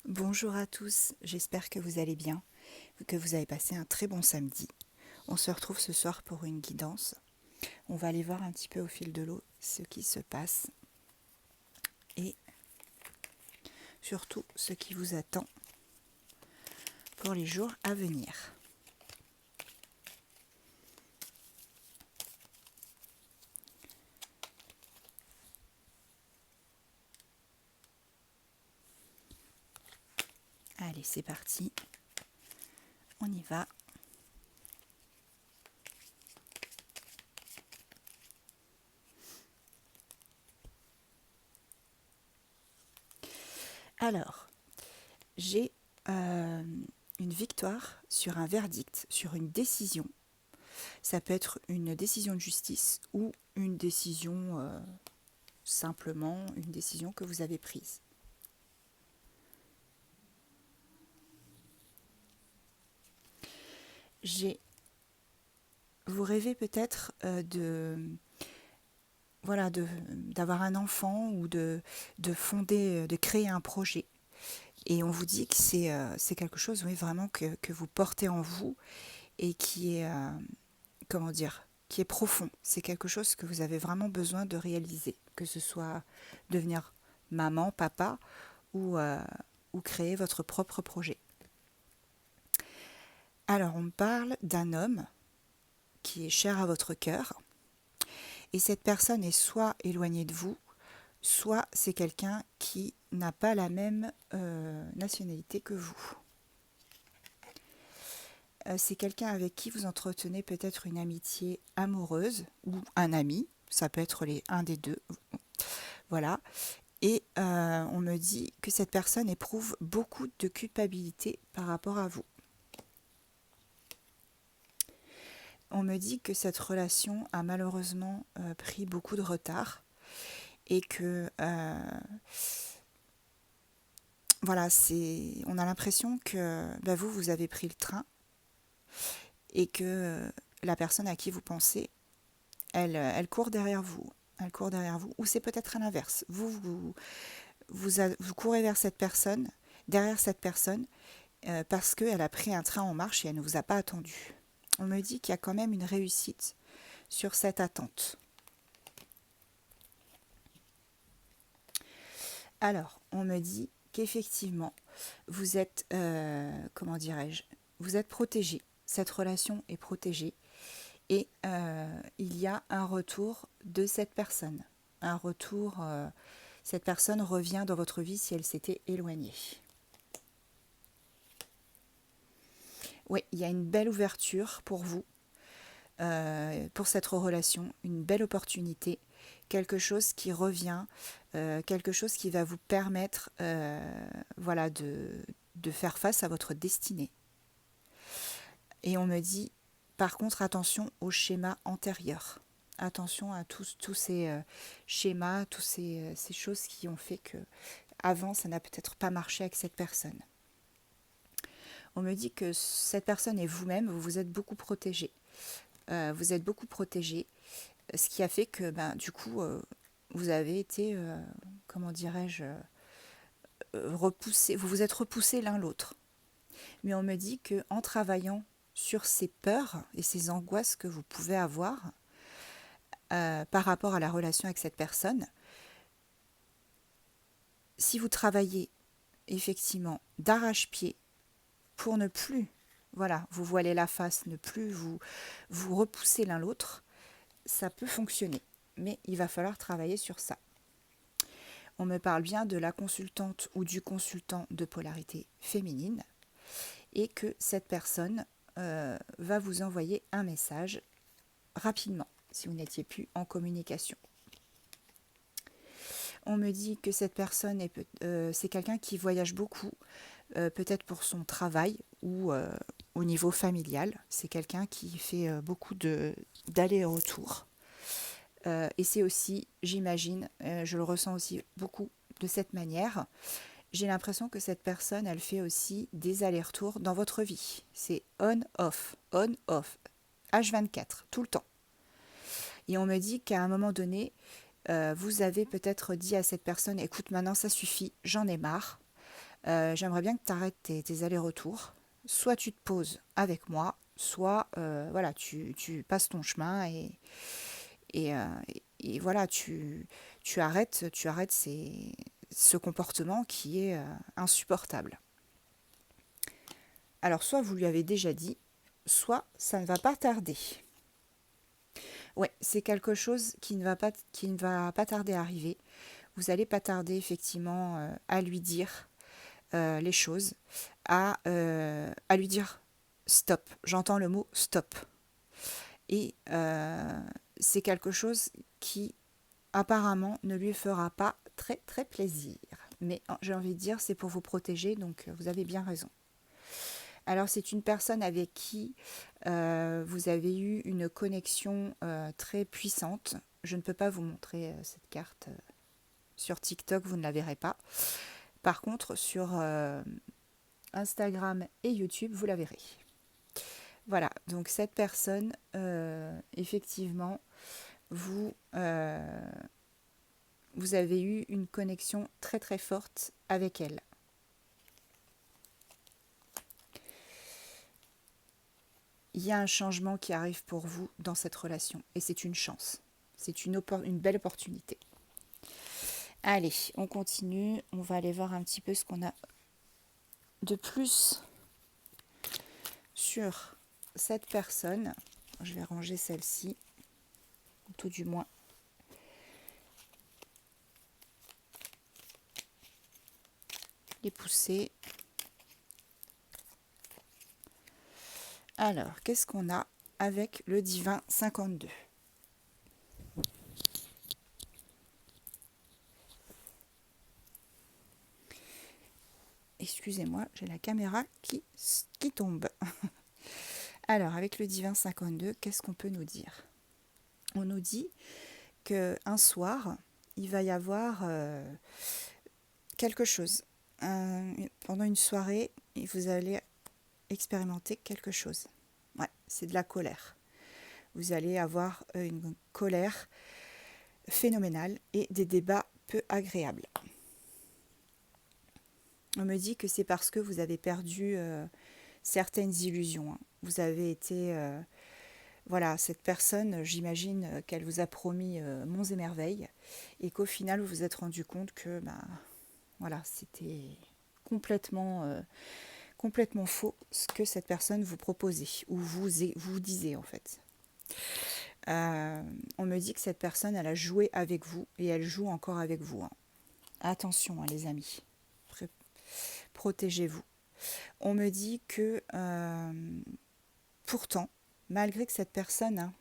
Bonjour à tous, j'espère que vous allez bien, que vous avez passé un très bon samedi. On se retrouve ce soir pour une guidance. On va aller voir un petit peu au fil de l'eau ce qui se passe et surtout ce qui vous attend pour les jours à venir. Allez, c'est parti, on y va. Alors, j'ai une victoire sur un verdict, sur une décision. Ça peut être une décision de justice ou une décision, simplement une décision que vous avez prise. J'ai Vous rêvez peut-être d'avoir un enfant ou de fonder, de créer un projet. Et on vous dit que c'est quelque chose, oui, vraiment que vous portez en vous et qui est, comment dire, qui est profond. C'est quelque chose que vous avez vraiment besoin de réaliser, que ce soit devenir maman, papa ou créer votre propre projet. Alors, on parle d'un homme qui est cher à votre cœur. Et cette personne est soit éloignée de vous, soit c'est quelqu'un qui n'a pas la même nationalité que vous. C'est quelqu'un avec qui vous entretenez peut-être une amitié amoureuse ou un ami, ça peut être un des deux, voilà. Et on me dit que cette personne éprouve beaucoup de culpabilité par rapport à vous. On me dit que cette relation a malheureusement pris beaucoup de retard et que voilà, on a l'impression que vous avez pris le train et que la personne à qui vous pensez, elle court derrière vous. Elle court derrière vous. Ou c'est peut-être à l'inverse. Vous courez vers cette personne, derrière cette personne, parce qu'elle a pris un train en marche et elle ne vous a pas attendu. On me dit qu'il y a quand même une réussite sur cette attente. Alors, on me dit qu'effectivement, vous êtes, comment dirais-je, vous êtes protégé. Cette relation est protégée. Et il y a un retour de cette personne. Un retour, cette personne revient dans votre vie si elle s'était éloignée. Oui, il y a une belle ouverture pour vous, pour cette relation, une belle opportunité, quelque chose qui revient, quelque chose qui va vous permettre voilà, de faire face à votre destinée. Et on me dit, par contre, attention aux schémas antérieurs. Attention à tous ces schémas, toutes ces choses qui ont fait que avant ça n'a peut-être pas marché avec cette personne. On me dit que cette personne et vous-même, vous vous êtes beaucoup protégés. Vous êtes beaucoup protégés, ce qui a fait que du coup, vous avez été, comment dirais-je, repoussés, vous vous êtes repoussés l'un l'autre. Mais on me dit qu'en travaillant sur ces peurs et ces angoisses que vous pouvez avoir par rapport à la relation avec cette personne, si vous travaillez effectivement d'arrache-pied pour ne plus, voilà, vous voiler la face, ne plus vous repousser l'un l'autre, ça peut fonctionner. Mais il va falloir travailler sur ça. On me parle bien de la consultante ou du consultant de polarité féminine et que cette personne va vous envoyer un message rapidement si vous n'étiez plus en communication. On me dit que cette personne c'est quelqu'un qui voyage beaucoup, peut-être pour son travail ou au niveau familial. C'est quelqu'un qui fait beaucoup d'allers-retours. Et c'est aussi, j'imagine, je le ressens aussi beaucoup de cette manière. J'ai l'impression que cette personne, elle fait aussi des allers-retours dans votre vie. C'est on-off, H24, tout le temps. Et on me dit qu'à un moment donné, vous avez peut-être dit à cette personne, écoute, maintenant ça suffit, j'en ai marre. J'aimerais bien que tu arrêtes tes allers-retours. Soit tu te poses avec moi, soit voilà, tu passes ton chemin et, euh, et voilà, tu arrêtes ce comportement qui est insupportable. Alors, soit vous lui avez déjà dit, soit ça ne va pas tarder. Ouais, c'est quelque chose qui ne va pas tarder à arriver. Vous n'allez pas tarder effectivement à lui dire les choses, à lui dire stop. J'entends le mot stop. Et c'est quelque chose qui apparemment ne lui fera pas très très plaisir. Mais j'ai envie de dire, c'est pour vous protéger, donc vous avez bien raison. Alors c'est une personne avec qui vous avez eu une connexion très puissante. Je ne peux pas vous montrer cette carte sur TikTok, vous ne la verrez pas. Par contre, sur Instagram et YouTube, vous la verrez. Voilà, donc cette personne, effectivement, vous avez eu une connexion très très forte avec elle. Il y a un changement qui arrive pour vous dans cette relation et c'est une chance. C'est une belle opportunité. Allez, on continue. On va aller voir un petit peu ce qu'on a de plus sur cette personne. Je vais ranger celle-ci, ou tout du moins les pousser. Alors, qu'est-ce qu'on a avec le divin 52 ? Excusez-moi, j'ai la caméra qui tombe. Alors, avec le divin 52, qu'est-ce qu'on peut nous dire ? On nous dit qu'un soir, il va y avoir quelque chose. Pendant une soirée, vous allez expérimenter quelque chose. Ouais, c'est de la colère. Vous allez avoir une colère phénoménale et des débats peu agréables. On me dit que c'est parce que vous avez perdu certaines illusions. Hein. Vous avez été... voilà, cette personne, j'imagine qu'elle vous a promis monts et merveilles et qu'au final, vous vous êtes rendu compte que voilà, c'était complètement, complètement faux ce que cette personne vous proposait ou vous disait en fait. On me dit que cette personne, elle a joué avec vous et elle joue encore avec vous. Hein. Attention, hein, les amis. Protégez-vous. On me dit que pourtant, malgré que cette personne, hein,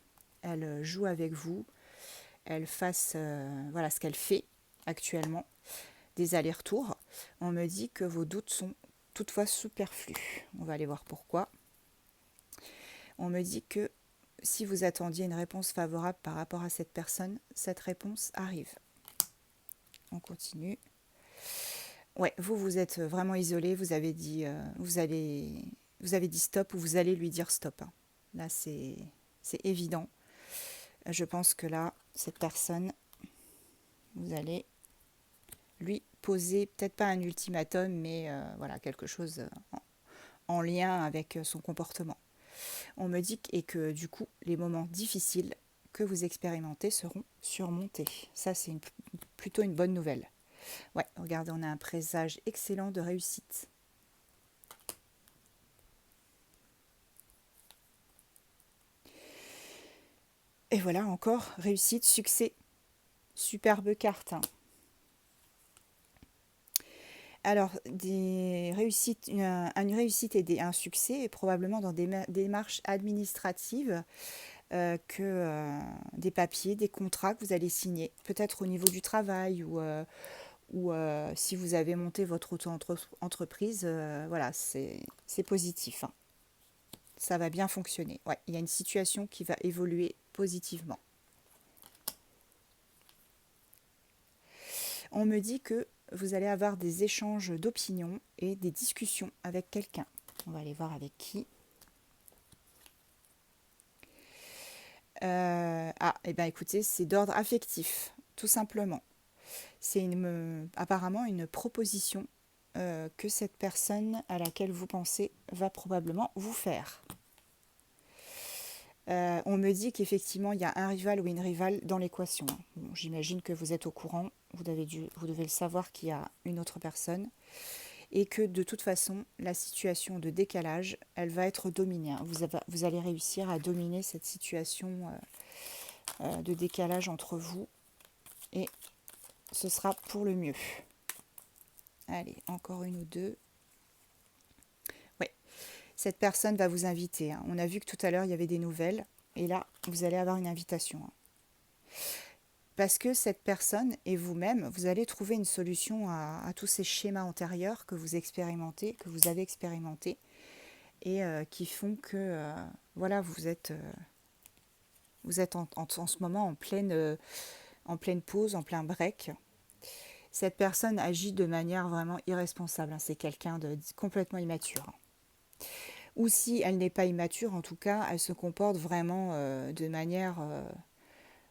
elle joue avec vous, elle fasse voilà ce qu'elle fait actuellement, des allers-retours, on me dit que vos doutes sont toutefois superflus. On va aller voir pourquoi. On me dit que si vous attendiez une réponse favorable par rapport à cette personne, cette réponse arrive. On continue. Ouais, vous êtes vraiment isolé, vous avez dit stop ou vous allez lui dire stop. Hein. Là, c'est évident. Je pense que là, cette personne, vous allez lui poser, peut-être pas un ultimatum, mais voilà, quelque chose en lien avec son comportement. On me dit que du coup, les moments difficiles que vous expérimentez seront surmontés. Ça, c'est plutôt une bonne nouvelle. Ouais, regardez, on a un présage excellent de réussite. Et voilà, encore réussite, succès. Superbe carte. Hein. Alors, une réussite et un succès, probablement dans des démarches administratives, des papiers, des contrats que vous allez signer, peut-être au niveau du travail ou si vous avez monté votre auto-entreprise, voilà, c'est positif. Hein. Ça va bien fonctionner. Ouais, il y a une situation qui va évoluer positivement. On me dit que vous allez avoir des échanges d'opinions et des discussions avec quelqu'un. On va aller voir avec qui. Et bien écoutez, c'est d'ordre affectif, tout simplement. C'est apparemment une proposition que cette personne à laquelle vous pensez va probablement vous faire. On me dit qu'effectivement, il y a un rival ou une rivale dans l'équation. Bon, j'imagine que vous êtes au courant, vous devez le savoir qu'il y a une autre personne et que de toute façon, la situation de décalage, elle va être dominée. Vous allez réussir à dominer cette situation de décalage entre vous et ce sera pour le mieux. Allez, encore une ou deux. Oui, cette personne va vous inviter. On a vu que tout à l'heure, il y avait des nouvelles. Et là, vous allez avoir une invitation. Parce que cette personne et vous-même, vous allez trouver une solution à tous ces schémas antérieurs que vous expérimentez, que vous avez expérimentés, et qui font que voilà, vous êtes en ce moment en pleine pause, en plein break. Cette personne agit de manière vraiment irresponsable. C'est quelqu'un de complètement immature. Ou si elle n'est pas immature, en tout cas, elle se comporte vraiment de manière...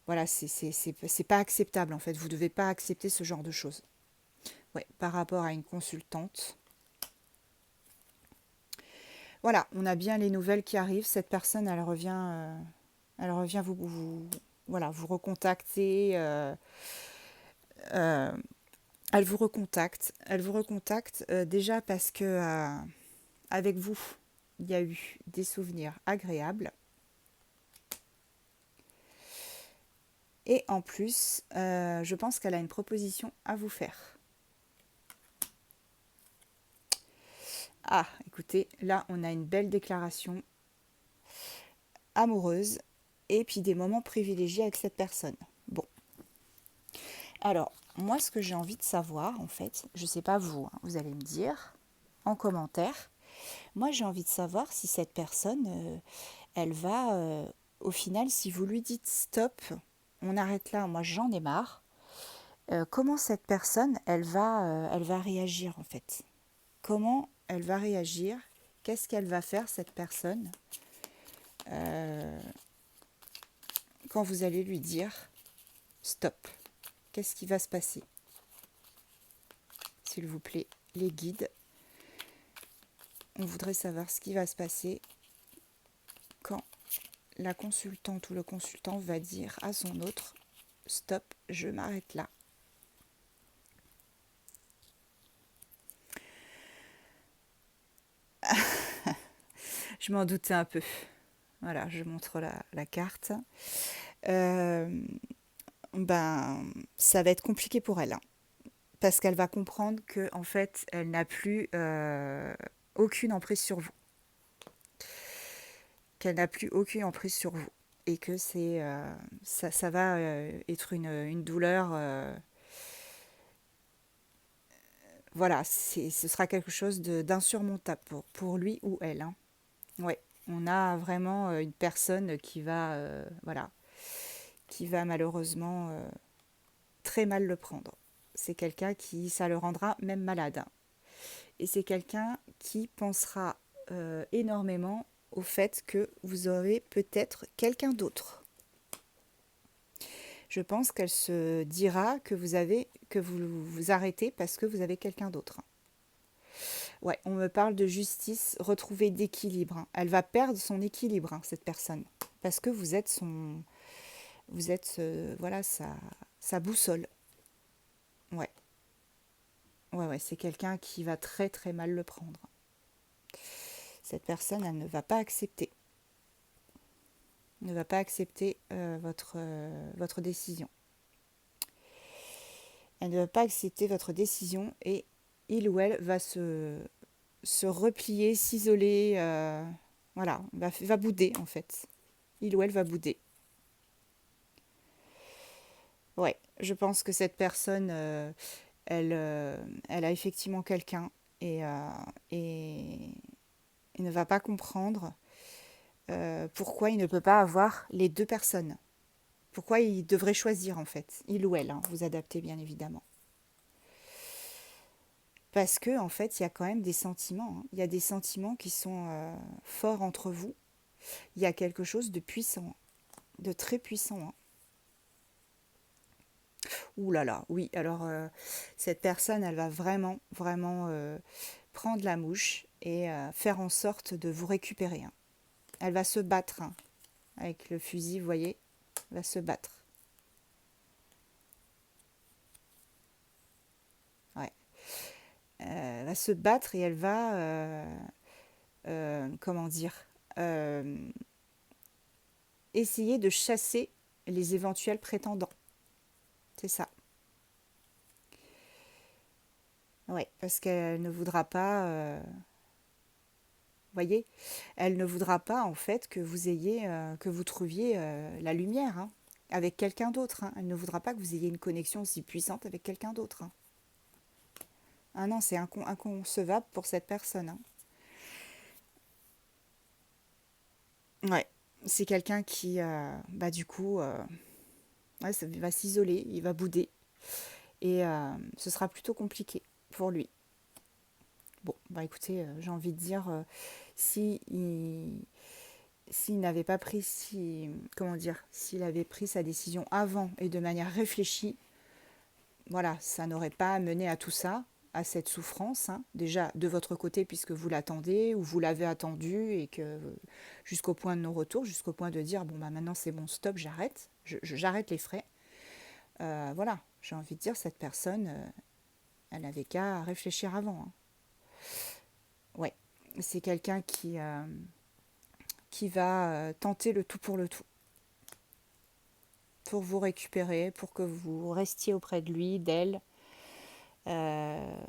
voilà, c'est pas acceptable en fait. Vous ne devez pas accepter ce genre de choses. Ouais, par rapport à une consultante. Voilà, on a bien les nouvelles qui arrivent. Cette personne, elle revient voilà, vous recontacter. Euh, elle vous recontacte. Elle vous recontacte déjà parce que avec vous, il y a eu des souvenirs agréables. Et en plus, je pense qu'elle a une proposition à vous faire. Ah, écoutez, là, on a une belle déclaration amoureuse et puis des moments privilégiés avec cette personne. Bon. Alors, moi, ce que j'ai envie de savoir, en fait, je ne sais pas vous, hein, vous allez me dire en commentaire. Moi, j'ai envie de savoir si cette personne, elle va, au final, si vous lui dites stop, on arrête là, moi j'en ai marre. Comment cette personne, elle va réagir en fait? Comment elle va réagir? Qu'est-ce qu'elle va faire cette personne quand vous allez lui dire stop? Qu'est-ce qui va se passer? S'il vous plaît, les guides, on voudrait savoir ce qui va se passer quand la consultante ou le consultant va dire à son autre stop, je m'arrête là. Je m'en doutais un peu. Voilà, je montre la carte. Ben, ça va être compliqué pour elle, hein, parce qu'elle va comprendre que en fait, elle n'a plus aucune emprise sur vous, qu'elle n'a plus aucune emprise sur vous, et que ça va être une douleur. Voilà, ce sera quelque chose d'insurmontable pour lui ou elle. Hein. Ouais, on a vraiment une personne voilà, qui va malheureusement très mal le prendre. C'est quelqu'un qui, ça le rendra même malade. Et c'est quelqu'un qui pensera énormément au fait que vous aurez peut-être quelqu'un d'autre. Je pense qu'elle se dira que vous vous arrêtez parce que vous avez quelqu'un d'autre. Ouais, on me parle de justice, retrouver d'équilibre. Hein. Elle va perdre son équilibre, hein, cette personne, parce que vous êtes, voilà, sa boussole. Ouais, ouais, c'est quelqu'un qui va très très mal le prendre. Cette personne, elle ne va pas accepter. Ne va pas accepter votre décision. Elle ne va pas accepter votre décision et il ou elle va se replier, s'isoler, voilà, va bouder en fait. Il ou elle va bouder. Ouais, je pense que cette personne, elle a effectivement quelqu'un et il ne va pas comprendre pourquoi il ne peut pas avoir les deux personnes. Pourquoi il devrait choisir en fait, il ou elle, hein, vous adaptez bien évidemment. Parce que en fait, il y a quand même des sentiments. Hein. Il y a des sentiments qui sont forts entre vous. Il y a quelque chose de puissant, de très puissant. Hein. Ouh là là, oui. Alors, cette personne, elle va vraiment, vraiment prendre la mouche et faire en sorte de vous récupérer, hein. Elle va se battre, hein, avec le fusil, vous voyez. Elle va se battre. Ouais. Elle va se battre et elle va, comment dire, euh, essayer de chasser les éventuels prétendants. C'est ça. Ouais, parce qu'elle ne voudra pas, voyez, elle ne voudra pas en fait que vous ayez, que vous trouviez la lumière, hein, avec quelqu'un d'autre, hein. Elle ne voudra pas que vous ayez une connexion aussi puissante avec quelqu'un d'autre, hein. Ah non, c'est inconcevable pour cette personne, hein. Ouais, c'est quelqu'un qui, bah du coup, ouais, ça va s'isoler, il va bouder, et ce sera plutôt compliqué pour lui. Bon, bah écoutez, j'ai envie de dire, si il, s'il n'avait pas pris, si, comment dire, s'il avait pris sa décision avant et de manière réfléchie, voilà, ça n'aurait pas mené à tout ça, à cette souffrance, hein. Déjà de votre côté puisque vous l'attendez ou vous l'avez attendu et que jusqu'au point de non-retour, jusqu'au point de dire bon bah maintenant c'est bon, stop, j'arrête, j'arrête les frais. Voilà, j'ai envie de dire cette personne, elle n'avait qu'à réfléchir avant, hein. Ouais, c'est quelqu'un qui va tenter le tout pour le tout, pour vous récupérer, pour que vous restiez auprès de lui, d'elle. Euh,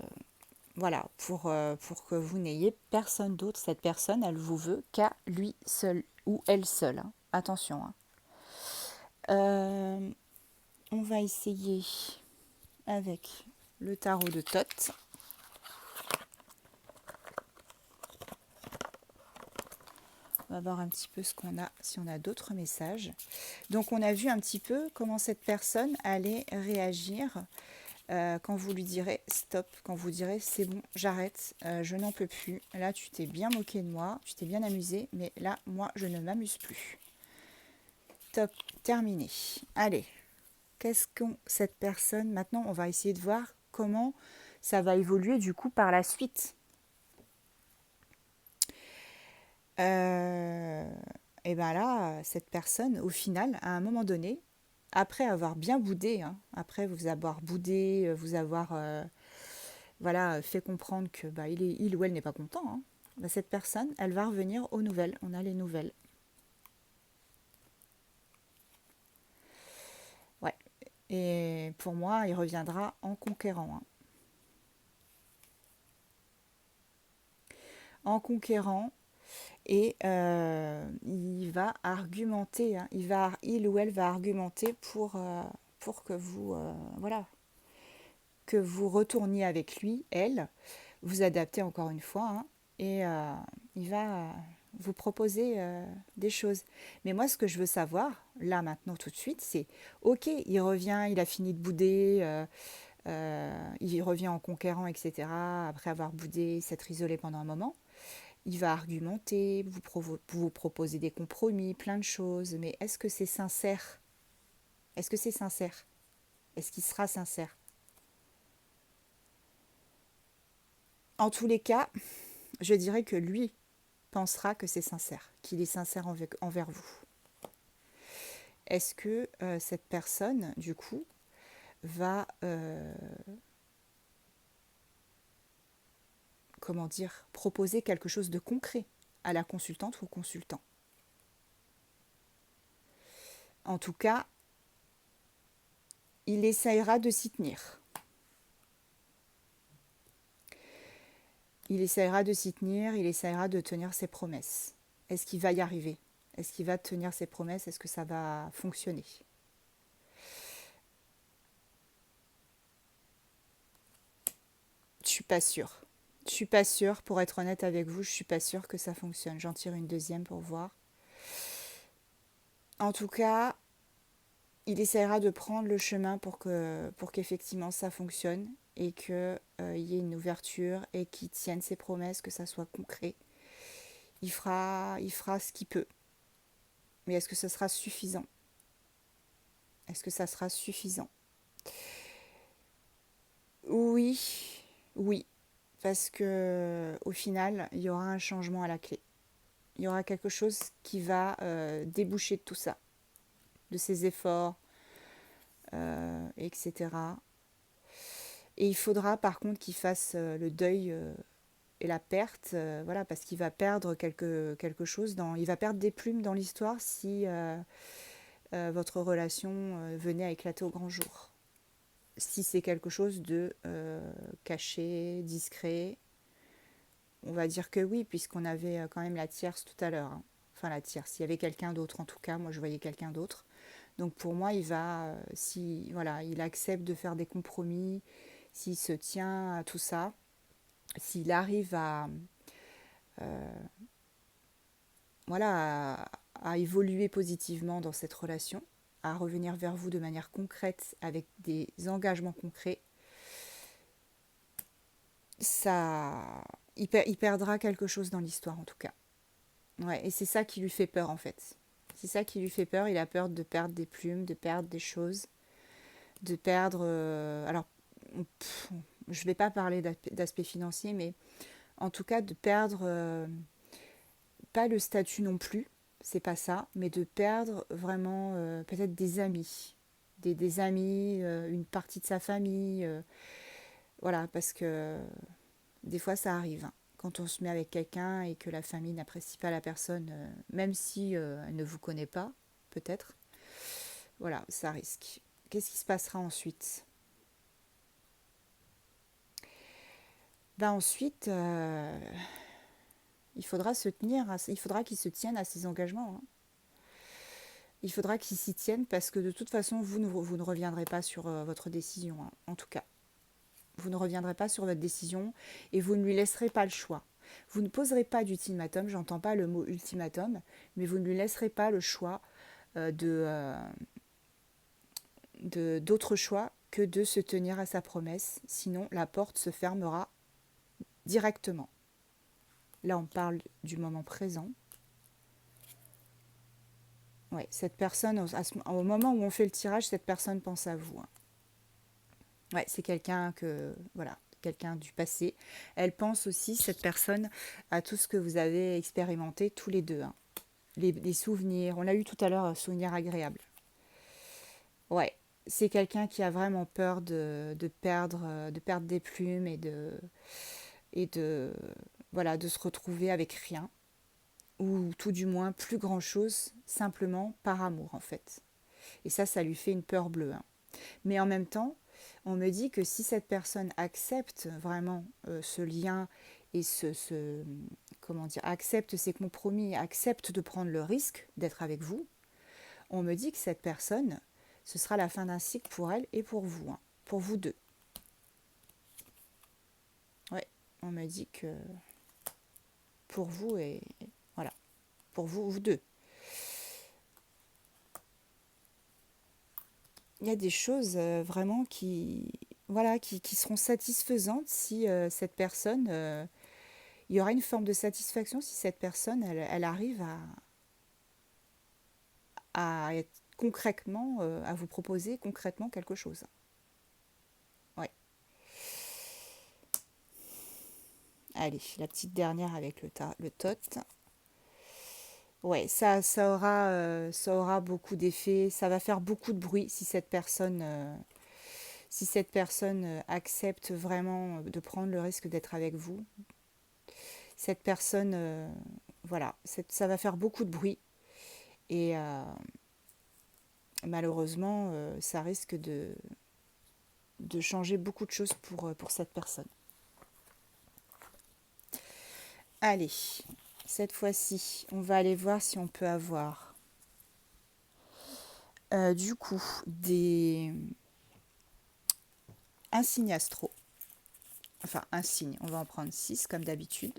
voilà, pour que vous n'ayez personne d'autre. Cette personne, elle vous veut qu'à lui seul ou elle seule, hein. Attention, hein. Euh, on va essayer avec le tarot de Thoth. On va voir un petit peu ce qu'on a, si on a d'autres messages. Donc on a vu un petit peu comment cette personne allait réagir quand vous lui direz stop, quand vous direz c'est bon, j'arrête, je n'en peux plus. Là, tu t'es bien moqué de moi, tu t'es bien amusé, mais là, moi, je ne m'amuse plus. Top, terminé. Allez, qu'est-ce qu'on cette personne maintenant, on va essayer de voir comment ça va évoluer du coup par la suite. Euh, et bien là, cette personne, au final, à un moment donné, après avoir bien boudé, hein, après vous avoir boudé, vous avoir voilà, fait comprendre que bah, il ou elle n'est pas content, hein, bah, cette personne, elle va revenir aux nouvelles. On a les nouvelles. Ouais. Et pour moi, il reviendra en conquérant, hein. En conquérant, et il va argumenter, hein, il ou elle va argumenter pour que vous, voilà, que vous retourniez avec lui, elle, vous adaptez encore une fois, hein, et il va vous proposer des choses. Mais moi, ce que je veux savoir, là, maintenant, tout de suite, c'est, ok, il revient, il a fini de bouder, il revient en conquérant, etc., après avoir boudé, s'être isolé pendant un moment. Il va argumenter, vous proposer des compromis, plein de choses, mais est-ce que c'est sincère? Est-ce que c'est sincère? Est-ce qu'il sera sincère? En tous les cas, je dirais que lui pensera que c'est sincère, qu'il est sincère envers vous. Est-ce que cette personne, du coup, va, comment dire, proposer quelque chose de concret à la consultante ou au consultant? En tout cas, il essayera de s'y tenir. Il essayera de s'y tenir, il essayera de tenir ses promesses. Est-ce qu'il va y arriver? Est-ce qu'il va tenir ses promesses? Est-ce que ça va fonctionner? Je suis pas sûre. Je suis pas sûre, pour être honnête avec vous, je suis pas sûre que ça fonctionne. J'en tire une deuxième pour voir. En tout cas, il essaiera de prendre le chemin pour qu'effectivement ça fonctionne et qu'il y ait une ouverture et qu'il tienne ses promesses, que ça soit concret. Il fera ce qu'il peut. Mais est-ce que ça sera suffisant? Est-ce que ça sera suffisant? Oui, oui, parce que au final, il y aura un changement à la clé. Il y aura quelque chose qui va déboucher de tout ça, de ces efforts, etc. Et il faudra par contre qu'il fasse le deuil et la perte, voilà, parce qu'il va perdre quelque chose il va perdre des plumes dans l'histoire si votre relation venait à éclater au grand jour. Si c'est quelque chose de caché, discret, on va dire que oui, puisqu'on avait quand même la tierce tout à l'heure, hein. Enfin la tierce, il y avait quelqu'un d'autre en tout cas, moi je voyais quelqu'un d'autre. Donc pour moi, il va, si voilà, il accepte de faire des compromis, s'il se tient à tout ça, s'il arrive voilà, à évoluer positivement dans cette relation, à revenir vers vous de manière concrète avec des engagements concrets, ça, il perdra quelque chose dans l'histoire en tout cas. Ouais, et c'est ça qui lui fait peur en fait. C'est ça qui lui fait peur. Il a peur de perdre des plumes, de perdre des choses, de perdre. Alors, pff, je ne vais pas parler d'aspect financier, mais en tout cas de perdre, pas le statut non plus, c'est pas ça, mais de perdre vraiment peut-être des amis. Des amis, une partie de sa famille. Voilà, parce que des fois ça arrive, hein. Quand on se met avec quelqu'un et que la famille n'apprécie pas la personne, même si elle ne vous connaît pas, peut-être, voilà, ça risque. Qu'est-ce qui se passera ensuite? Ben ensuite, il faudra se tenir, il faudra qu'il se tienne à ses engagements, hein. Il faudra qu'il s'y tienne parce que de toute façon, vous ne reviendrez pas sur votre décision, hein, en tout cas. Vous ne reviendrez pas sur votre décision et vous ne lui laisserez pas le choix. Vous ne poserez pas d'ultimatum, j'entends pas le mot ultimatum, mais vous ne lui laisserez pas le choix d'autre choix que de se tenir à sa promesse, sinon la porte se fermera directement. Là, on parle du moment présent. Ouais, cette personne, au moment où on fait le tirage, cette personne pense à vous, hein. Ouais, c'est voilà, quelqu'un du passé. Elle pense aussi, cette personne, à tout ce que vous avez expérimenté tous les deux, hein. Les souvenirs, on l'a eu tout à l'heure, souvenirs agréables. Ouais, c'est quelqu'un qui a vraiment peur de perdre des plumes et de, voilà, de se retrouver avec rien, ou tout du moins plus grand chose, simplement par amour en fait. Et ça lui fait une peur bleue, hein. Mais en même temps, on me dit que si cette personne accepte vraiment ce lien et comment dire, accepte ses compromis, accepte de prendre le risque d'être avec vous, on me dit que cette personne, ce sera la fin d'un cycle pour elle et pour vous, hein, pour vous deux. Ouais, on me dit que pour vous et voilà, pour vous, vous deux. Il y a des choses vraiment voilà, qui seront satisfaisantes si cette personne, il y aura une forme de satisfaction si cette personne, elle arrive à être concrètement, à vous proposer concrètement quelque chose. Ouais. Allez, la petite dernière avec le tot. Ouais, ça aura beaucoup d'effets, ça va faire beaucoup de bruit si cette personne accepte vraiment de prendre le risque d'être avec vous. Cette personne, voilà, ça va faire beaucoup de bruit et malheureusement, ça risque de changer beaucoup de choses pour cette personne. Allez, cette fois-ci, on va aller voir si on peut avoir du coup un signe astro. Enfin, un signe, on va en prendre 6 comme d'habitude.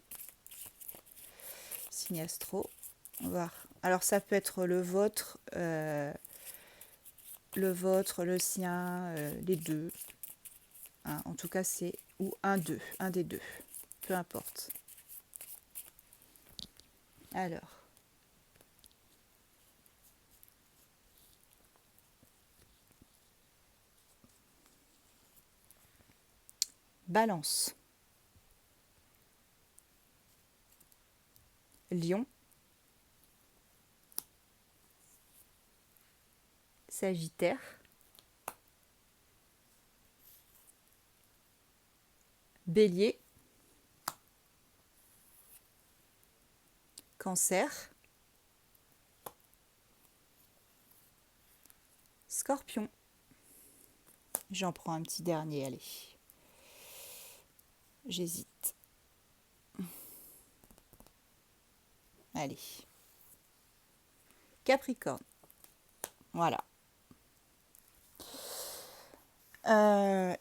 Signe astro. On va voir. Alors, ça peut être le sien, les deux, hein. En tout cas, c'est ou un des deux. Peu importe. Alors, Balance, Lion, Sagittaire, Bélier, Cancer, Scorpion. J'en prends un petit dernier, allez. J'hésite. Allez. Capricorne. Voilà.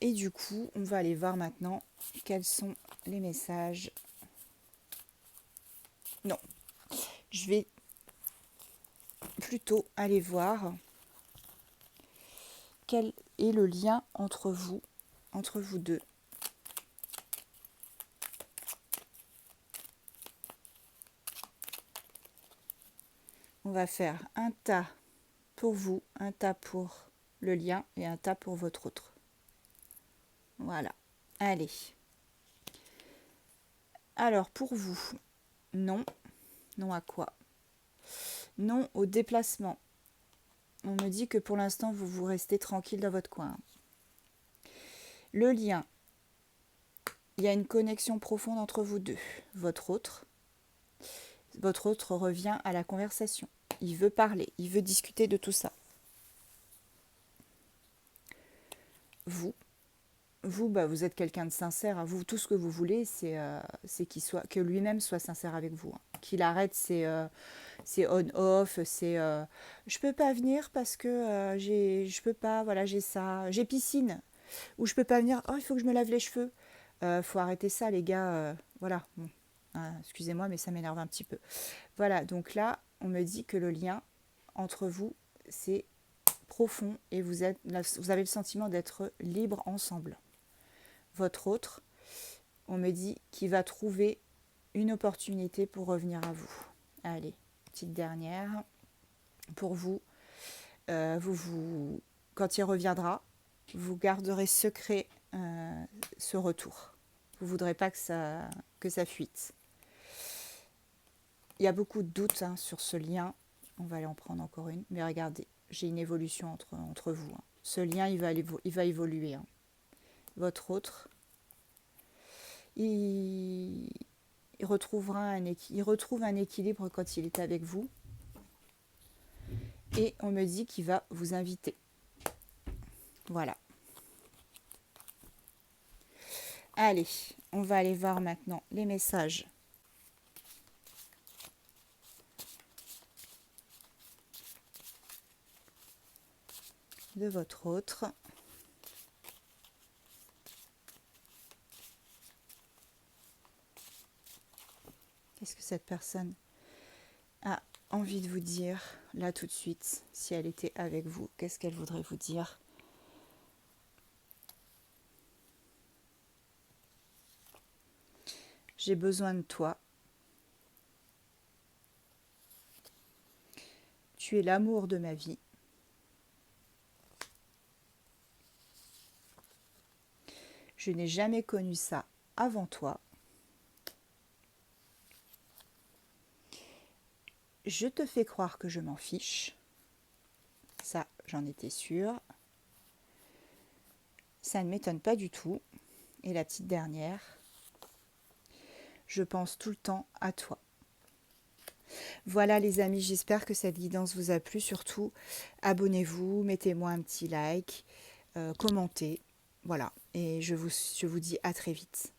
Et du coup, on va aller voir maintenant quels sont les messages. Non, je vais plutôt aller voir quel est le lien entre vous deux. On va faire un tas pour vous, un tas pour le lien et un tas pour votre autre. Voilà. Allez. Alors, pour vous, non. Non à quoi? Non au déplacement. On me dit que pour l'instant, vous restez tranquille dans votre coin. Le lien. Il y a une connexion profonde entre vous deux. Votre autre revient à la conversation. Il veut parler, il veut discuter de tout ça. Vous, vous êtes quelqu'un de sincère. Vous, tout ce que vous voulez, c'est que lui-même soit sincère avec vous. Qu'il arrête c'est on-off, c'est je peux pas venir parce que je peux pas, voilà, j'ai ça, j'ai piscine. Ou je peux pas venir, oh, il faut que je me lave les cheveux. Faut arrêter ça, les gars. Voilà. Bon. Excusez-moi, mais ça m'énerve un petit peu. Voilà, donc là, on me dit que le lien entre vous, c'est profond et vous avez le sentiment d'être libre ensemble. Votre autre, on me dit qu'il va trouver une opportunité pour revenir à vous. Allez, petite dernière. Pour vous, quand il reviendra, vous garderez secret ce retour. Vous ne voudrez pas que ça fuite. Il y a beaucoup de doutes sur ce lien. On va aller en prendre encore une. Mais regardez, j'ai une évolution entre vous. Ce lien, il va évoluer. Votre autre, il retrouve un équilibre quand il est avec vous. Et on me dit qu'il va vous inviter. Voilà. Allez, on va aller voir maintenant les messages de votre autre. Qu'est-ce que cette personne a envie de vous dire là tout de suite, si elle était avec vous? Qu'est-ce qu'elle voudrait vous dire? J'ai besoin de toi. Tu es l'amour de ma vie. Je n'ai jamais connu ça avant toi. Je te fais croire que je m'en fiche. Ça, j'en étais sûre. Ça ne m'étonne pas du tout. Et la petite dernière. Je pense tout le temps à toi. Voilà les amis, j'espère que cette guidance vous a plu. Surtout, abonnez-vous, mettez-moi un petit like, commentez. Voilà, et je vous dis à très vite.